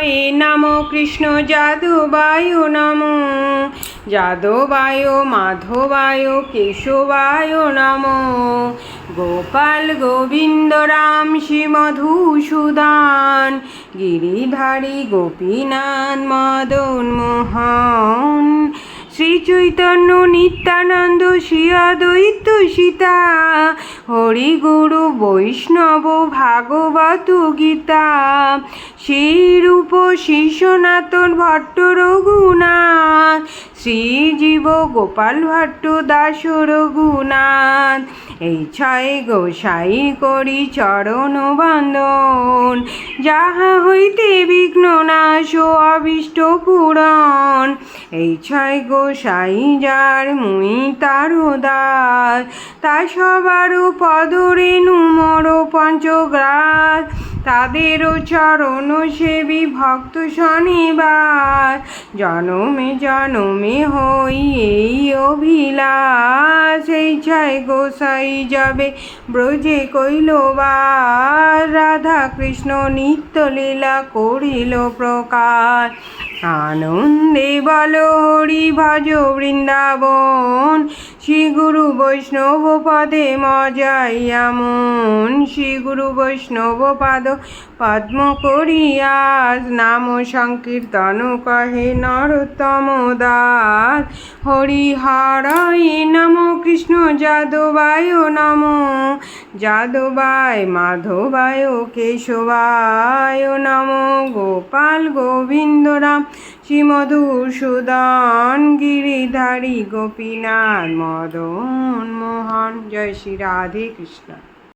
হৃদয়ে নমো কৃষ্ণ যাদবায় নমো, যাদবায় মাধবায় কেশবায় নমো। গোপাল গোবিন্দ রাম শ্রী মধুসূদন, গিরিধারী গোপীনাথ মদন মোহন। শ্রী চৈতন্য নিত্যানন্দ শ্রী অদ্বৈত সীতা, হরি গুরু বৈষ্ণব ভাগবত গীতা। শ্রীরূপ শ্রী সনাতন ভট্ট রঘুনাথ, শ্রীজীব গোপাল ভট্ট দাস রঘুনাথ। এই ছয় গোসাই করি চরণ বন্দন, যাহা হইতে বিঘ্ন নাশ অভীষ্ট পূরণ। এই ছয় গোসাই যার মুই তার দাস, তা সবার পদরেণু মোর পঞ্চগ্রাস। তাদেরও চরণ সেবী ভক্ত শনিবার, জনমে জনমে হই এই অভিলাষ। এই ছয় গোসাই যাবে ব্রজে কৈলবাস, রাধা কৃষ্ণ নিত্য লীলা করিল প্রকাশ। আনন্দে বল হরি ভজ বৃন্দাবন, শ্রী গুরু বৈষ্ণব পদে মজাই এমন। শ্রী গুরু বৈষ্ণব পাদ পদ্ম করিয়াস, নাম সংকীর্তন কহে নরোত্তম দাস। হরি হরায় নমো কৃষ্ণ যাদবায় নমো, যাদবায় মাধবায় কেশবায় নমো। গোপাল গোবিন্দ রাম শ্রী মধুসূদন, গিরিধারী গোপীনাথ মদন মোহন। জয় শ্রী রাধে কৃষ্ণ।